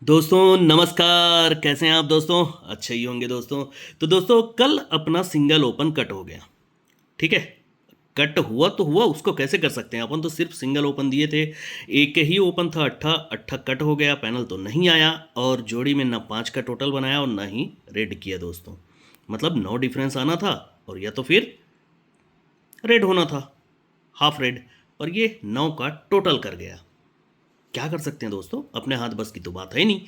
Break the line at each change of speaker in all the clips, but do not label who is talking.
दोस्तों नमस्कार, कैसे हैं आप दोस्तों? अच्छे ही होंगे दोस्तों। तो दोस्तों कल अपना सिंगल ओपन कट हो गया, ठीक है? कट हुआ तो हुआ, उसको कैसे कर सकते हैं? अपन तो सिर्फ सिंगल ओपन दिए थे, एक ही ओपन था अट्ठा, अट्ठा कट हो गया, पैनल तो नहीं आया और जोड़ी में ना 5 का टोटल बनाया और ना ही रेड किया दोस्तों। मतलब 9 डिफरेंस आना था और या तो फिर रेड होना था, हाफ रेड, और ये 9 का टोटल कर गया। क्या कर सकते हैं दोस्तों? अपने हाथ बस की तो बात है नहीं।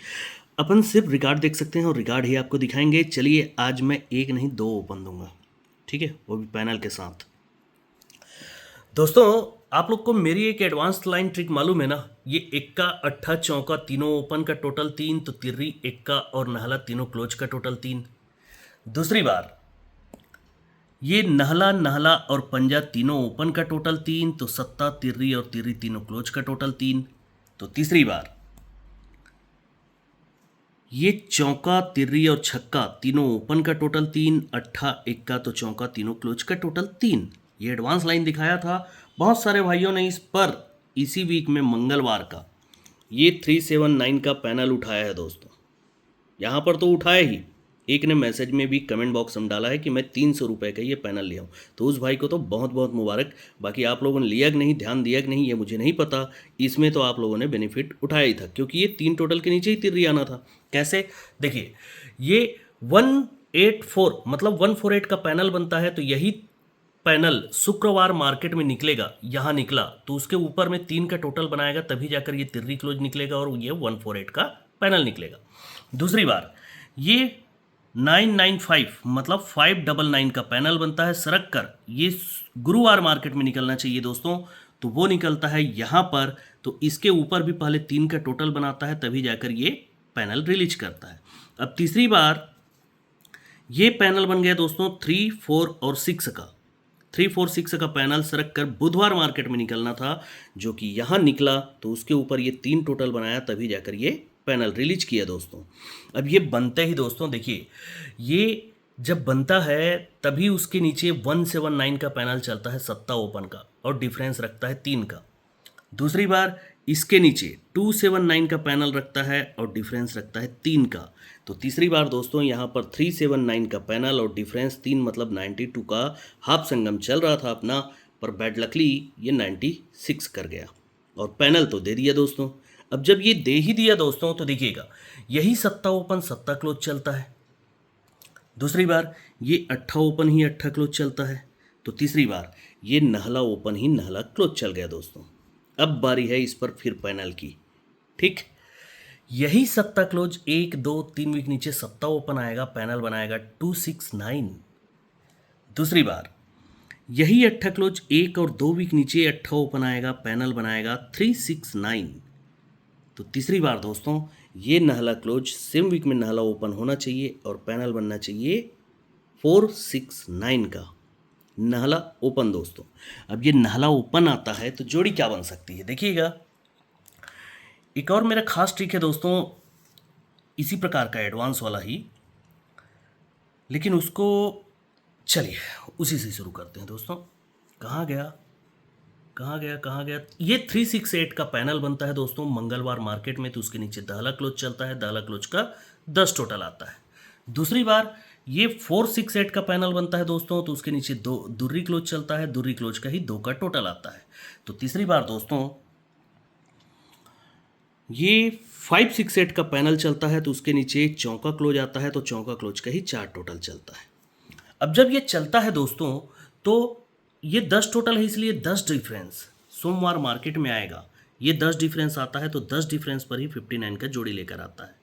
अपन सिर्फ रिकॉर्ड देख सकते हैं और रिकॉर्ड ही आपको दिखाएंगे। चलिए आज मैं एक नहीं दो ओपन दूंगा, ठीक है, वो भी पैनल के साथ। दोस्तों आप लोग को मेरी एक एडवांस लाइन ट्रिक मालूम है ना? ये इक्का अट्ठा चौका तीनों ओपन का टोटल 3, तो तिर्री इक्का और नहला तीनों क्लोज का टोटल 3। दूसरी बार ये नहला नहला और पंजा तीनों ओपन का टोटल 3, तो सत्ता तिर्री और तिर्री तीनों क्लोज का टोटल 3। तो तीसरी बार ये चौका तिर्री और छक्का तीनों ओपन का टोटल 3, अट्ठा इक्का तो चौका तीनों क्लोज का टोटल 3। ये एडवांस लाइन दिखाया था। बहुत सारे भाइयों ने इस पर इसी वीक में मंगलवार का ये 379 का पैनल उठाया है दोस्तों। यहाँ पर तो उठाया ही, एक ने मैसेज में भी कमेंट बॉक्स में डाला है कि मैं 300 रुपये का ये पैनल लिया हूँ। तो उस भाई को तो बहुत बहुत मुबारक। बाकी आप लोगों ने लिया कि नहीं, ध्यान दिया कि नहीं, ये मुझे नहीं पता। इसमें तो आप लोगों ने बेनिफिट उठाया ही था, क्योंकि ये 3 टोटल के नीचे ही तिर्री आना था। कैसे? देखिए, ये 184 मतलब 148 का पैनल बनता है, तो यही पैनल शुक्रवार मार्केट में निकलेगा। यहाँ निकला तो उसके ऊपर में 3 का टोटल बनाएगा, तभी जाकर ये तिर्री क्लोज निकलेगा और ये 148 का पैनल निकलेगा। दूसरी बार ये 995 मतलब 599 का पैनल बनता है सरक कर। ये गुरुवार मार्केट में निकलना चाहिए दोस्तों, तो वो निकलता है यहाँ पर। तो इसके ऊपर भी पहले 3 का टोटल बनाता है, तभी जाकर ये पैनल रिलीज करता है। अब तीसरी बार ये पैनल बन गया दोस्तों 3, 4 और 6 का। 3, 4, 6 का पैनल सरक कर बुधवार मार्केट में निकलना था, जो कि यहाँ निकला, तो उसके ऊपर ये 3 टोटल बनाया, तभी जाकर ये पैनल रिलीज किया दोस्तों। अब ये बनते ही दोस्तों देखिए, ये जब बनता है तभी उसके नीचे 179 का पैनल चलता है सत्ता ओपन का, और डिफरेंस रखता है 3 का। दूसरी बार इसके नीचे 279 का पैनल रखता है और डिफरेंस रखता है 3 का। तो तीसरी बार दोस्तों यहाँ पर 379 का पैनल और डिफरेंस 3 मतलब 92 का हाफ संगम चल रहा था अपना, पर बैड लकली ये 96 कर गया और पैनल तो दे दिया दोस्तों। अब जब ये दे ही दिया दोस्तों, तो देखिएगा यही सत्ता ओपन सत्ता क्लोज चलता है। दूसरी बार ये अट्ठा ओपन ही अट्ठा क्लोज चलता है। तो तीसरी बार ये नहला ओपन ही नहला क्लोज चल गया दोस्तों। अब बारी है इस पर फिर पैनल की, ठीक। यही सत्ता क्लोज 1, 2, 3 वीक नीचे सत्ता ओपन आएगा, पैनल बनाएगा 269। दूसरी बार यही अट्ठा क्लोज 1 और 2 वीक नीचे अट्ठा ओपन आएगा, पैनल बनाएगा 369। तो तीसरी बार दोस्तों ये नहला क्लोज सेम वीक में नहला ओपन होना चाहिए और पैनल बनना चाहिए 469 का नहला ओपन दोस्तों। अब ये नहला ओपन आता है तो जोड़ी क्या बन सकती है देखिएगा। एक और मेरा खास ट्रिक है दोस्तों, इसी प्रकार का एडवांस वाला ही, लेकिन उसको चलिए उसी से शुरू करते हैं दोस्तों। कहाँ गया कहाँ गया कहाँ गया? ये 368 का पैनल बनता है दोस्तों मंगलवार मार्केट में, तो उसके नीचे दहला क्लोज चलता है, दहला क्लोज का 10 टोटल आता है। दूसरी बार ये 468 का पैनल बनता है दोस्तों, तो उसके नीचे दो दुर्री क्लोज चलता है, दुर्री क्लोज का ही 2 का टोटल आता है। तो तीसरी बार दोस्तों ये 568 का पैनल चलता है, तो उसके नीचे चौका क्लोज आता है, तो चौका क्लोज का ही 4 टोटल चलता है। अब जब ये चलता है दोस्तों, तो ये 10 टोटल है, इसलिए 10 डिफरेंस सोमवार मार्केट में आएगा। ये 10 डिफरेंस आता है, तो 10 डिफरेंस पर ही 59 का जोड़ी लेकर आता है।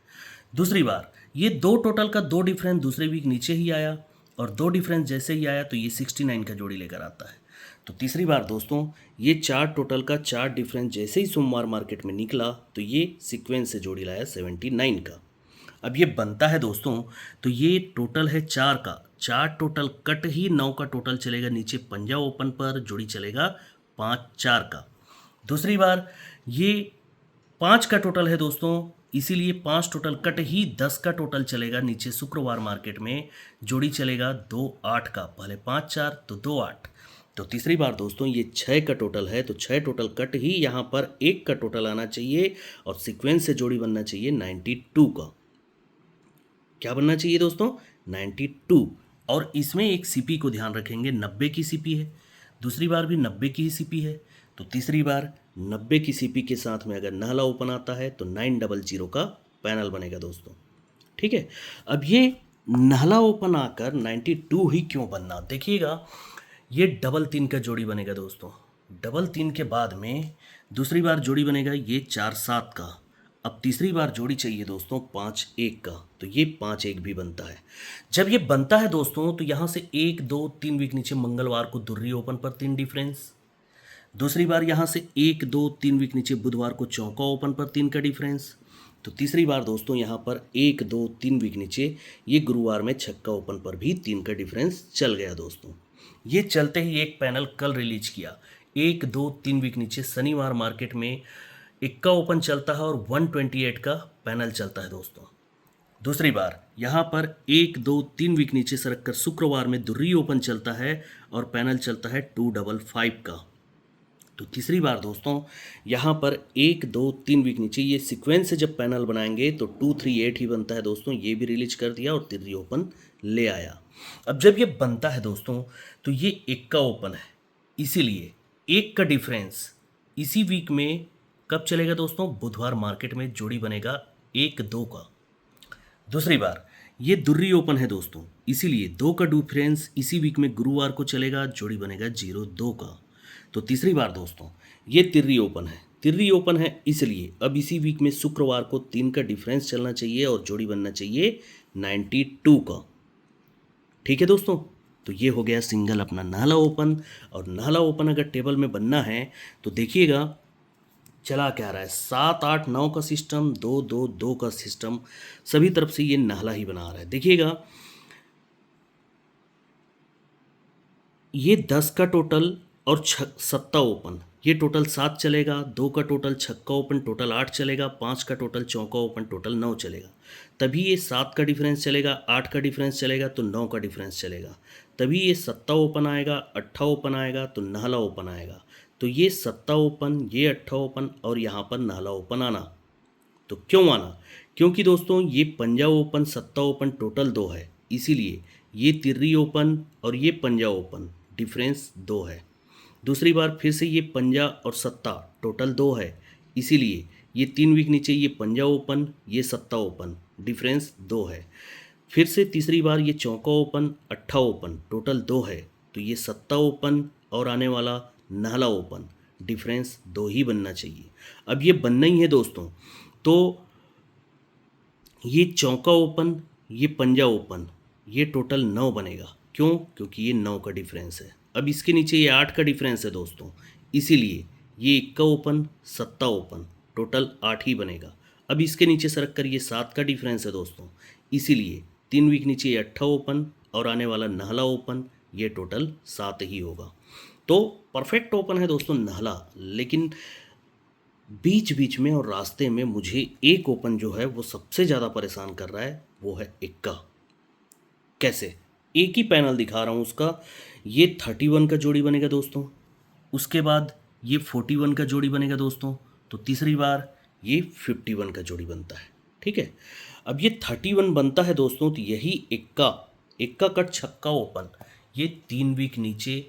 दूसरी बार ये 2 टोटल का 2 डिफरेंस दूसरे वीक नीचे ही आया, और 2 डिफरेंस जैसे ही आया तो ये 69 का जोड़ी लेकर आता है। तो तीसरी बार दोस्तों ये 4 टोटल का 4 डिफरेंस जैसे ही सोमवार मार्केट में निकला, तो ये सीक्वेंस से जोड़ी लाया 79 का। अब ये बनता है दोस्तों, तो ये टोटल है 4 का, 4 टोटल कट ही 9 का टोटल चलेगा, नीचे पंजा ओपन पर जोड़ी चलेगा 5, 4 का। दूसरी बार ये 5 का टोटल है दोस्तों, इसीलिए 5 टोटल कट ही 10 का टोटल चलेगा, नीचे शुक्रवार मार्केट में जोड़ी चलेगा 2, 8 का, पहले 5, 4 तो 2, 8। तो तीसरी बार दोस्तों ये 6 का टोटल है, तो 6 टोटल कट ही यहाँ पर 1 का टोटल आना चाहिए और सीक्वेंस से जोड़ी बनना चाहिए 92 का। क्या बनना चाहिए दोस्तों? 92। और इसमें एक सीपी को ध्यान रखेंगे, 90 की सीपी है, दूसरी बार भी 90 की ही सीपी है, तो तीसरी बार 90 की सीपी के साथ में अगर नाला ओपन आता है तो 900 का पैनल बनेगा दोस्तों। ठीक है, अब ये नाला ओपन आकर 92 ही क्यों बनना, देखिएगा ये डबल 3 का जोड़ी बनेगा दोस्तों। डबल 3 के बाद में दूसरी बार जोड़ी बनेगा ये 4-7 का। अब तीसरी बार जोड़ी चाहिए दोस्तों 5-1 का, तो ये 5-1 भी बनता है। जब ये बनता है दोस्तों तो यहाँ से 1-2-3 वीक नीचे मंगलवार को दुर्री ओपन पर 3 डिफरेंस, दूसरी बार यहाँ से 1-2-3 वीक नीचे बुधवार को चौका ओपन पर 3 का डिफरेंस, तो तीसरी बार दोस्तों यहाँ पर 1-2-3 वीक नीचे ये गुरुवार में छक्का ओपन पर भी 3 का डिफरेंस चल गया दोस्तों। ये चलते ही एक पैनल कल रिलीज किया 1-2-3 वीक नीचे शनिवार मार्केट में इक्का ओपन चलता है और 128 का पैनल चलता है दोस्तों। दूसरी बार यहाँ पर 1-2-3 वीक नीचे सरक कर शुक्रवार में दुर्री ओपन चलता है और पैनल चलता है 255 का। तो तीसरी बार दोस्तों यहाँ पर 1-2-3 वीक नीचे ये सीक्वेंस से जब पैनल बनाएंगे तो 238 ही बनता है दोस्तों। ये भी रिलीज कर दिया और तिर्री ओपन ले आया। अब जब ये बनता है दोस्तों तो ये एक का ओपन है, इसीलिए एक का डिफरेंस इसी वीक में कब चलेगा दोस्तों? बुधवार मार्केट में जोड़ी बनेगा 1-2 का। दूसरी बार ये दुर्री ओपन है दोस्तों, इसीलिए 2 का डिफरेंस इसी वीक में गुरुवार को चलेगा, जोड़ी बनेगा 0-2 का। तो तीसरी बार दोस्तों ये तिर्री ओपन है, तिर्री ओपन है इसलिए अब इसी वीक में शुक्रवार को 3 का डिफरेंस चलना चाहिए और जोड़ी बनना चाहिए 92 का। ठीक है दोस्तों, तो ये हो गया सिंगल अपना नाला ओपन। और नाला ओपन अगर टेबल में बनना है तो देखिएगा चला क्या रहा है, 7-8-9 का सिस्टम, 2-2-2 का सिस्टम, सभी तरफ से ये नाला ही बना रहा है। देखिएगा ये 10 का टोटल और सत्ता ओपन, ये टोटल 7 चलेगा, 2 का टोटल छक्का ओपन टोटल 8 चलेगा, 5 का टोटल चौका ओपन टोटल 9 चलेगा। तभी ये 7 का डिफरेंस चलेगा, 8 का डिफरेंस चलेगा तो 9 का डिफरेंस चलेगा। तभी ये सत्ता ओपन आएगा, अट्ठा ओपन आएगा तो नाला ओपन आएगा। तो ये सत्ता ओपन, ये अट्ठा ओपन और यहाँ पर नाला ओपन आना। तो क्यों आना? क्योंकि दोस्तों ये पंजा ओपन सत्ता ओपन टोटल 2 है, इसीलिए ये तिर्री ओपन और ये पंजा ओपन डिफरेंस 2 है। दूसरी बार फिर से ये पंजा और सत्ता टोटल 2 है, इसीलिए ये 3 वीक नीचे ये पंजा ओपन ये सत्ता ओपन डिफरेंस 2 है। फिर से तीसरी बार ये चौका ओपन अट्ठा ओपन टोटल 2 है, तो ये सत्ता ओपन और आने वाला नाला ओपन डिफरेंस 2 ही बनना चाहिए। अब ये बनना ही है दोस्तों, तो ये चौका ओपन ये पंजा ओपन ये टोटल 9 बनेगा। क्यों? क्योंकि ये 9 का डिफरेंस है। अब इसके नीचे ये 8 का डिफरेंस है दोस्तों, इसीलिए ये इक्का ओपन सत्ता ओपन टोटल 8 ही बनेगा। अब इसके नीचे सरक कर ये 7 का डिफरेंस है दोस्तों, इसीलिए 3 वीक नीचे ये अट्ठा ओपन और आने वाला नाला ओपन ये टोटल 7 ही होगा। तो परफेक्ट ओपन है दोस्तों नाला, लेकिन बीच बीच में और रास्ते में मुझे एक ओपन जो है वो सबसे ज़्यादा परेशान कर रहा है, वो है इक्का। कैसे? एक ही पैनल दिखा रहा हूँ उसका, ये 31 का जोड़ी बनेगा दोस्तों, उसके बाद ये 41 का जोड़ी बनेगा दोस्तों, तो तीसरी बार ये 51 का जोड़ी बनता है। ठीक है, अब ये 31 बनता है दोस्तों, तो यही इक्का इक्का कट छक्का ओपन ये 3 वीक नीचे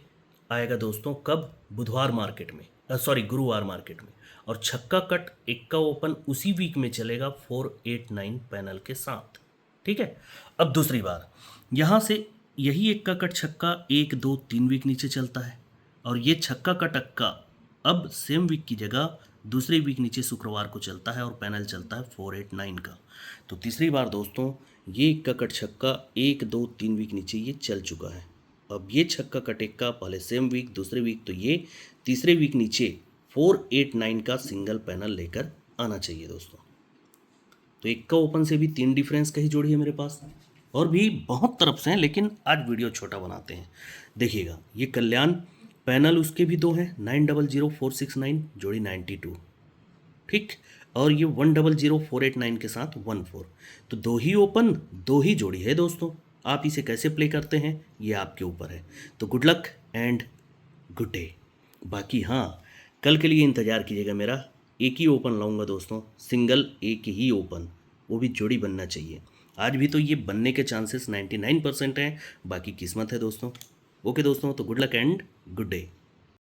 आएगा दोस्तों। कब? बुधवार मार्केट में, गुरुवार मार्केट में। और छक्का कट इक्का ओपन उसी वीक में चलेगा 489 पैनल के साथ। ठीक है, अब दूसरी बार यहाँ से यही इक्का कट छक्का 1-2-3 वीक नीचे चलता है और ये छक्का कट अक्का अब सेम वीक की जगह दूसरे वीक नीचे शुक्रवार को चलता है और पैनल चलता है 489 का। तो तीसरी बार दोस्तों ये इक्का कट छक्का 1-2-3 वीक नीचे ये चल चुका है। अब ये छक्का कट इक्का पहले सेम वीक दूसरे वीक, तो ये तीसरे वीक नीचे 489 का सिंगल पैनल लेकर आना चाहिए दोस्तों। तो इक्का ओपन से भी 3 डिफरेंस का ही जोड़ी है मेरे पास, और भी बहुत तरफ से हैं, लेकिन आज वीडियो छोटा बनाते हैं। देखिएगा ये कल्याण पैनल उसके भी 2 हैं, 900469 जोड़ी 92, ठीक, और ये 100489 के साथ 14। तो 2 ही ओपन 2 ही जोड़ी है दोस्तों। आप इसे कैसे प्ले करते हैं ये आपके ऊपर है। तो good luck and good day. बाकी हाँ, कल के लिए इंतज़ार कीजिएगा मेरा, एक ही ओपन लाऊंगा दोस्तों, सिंगल एक ही ओपन, वो भी जोड़ी बनना चाहिए। आज भी तो ये बनने के चांसेस 99% हैं, बाकी किस्मत है दोस्तों। ओके दोस्तों, तो good luck and good day.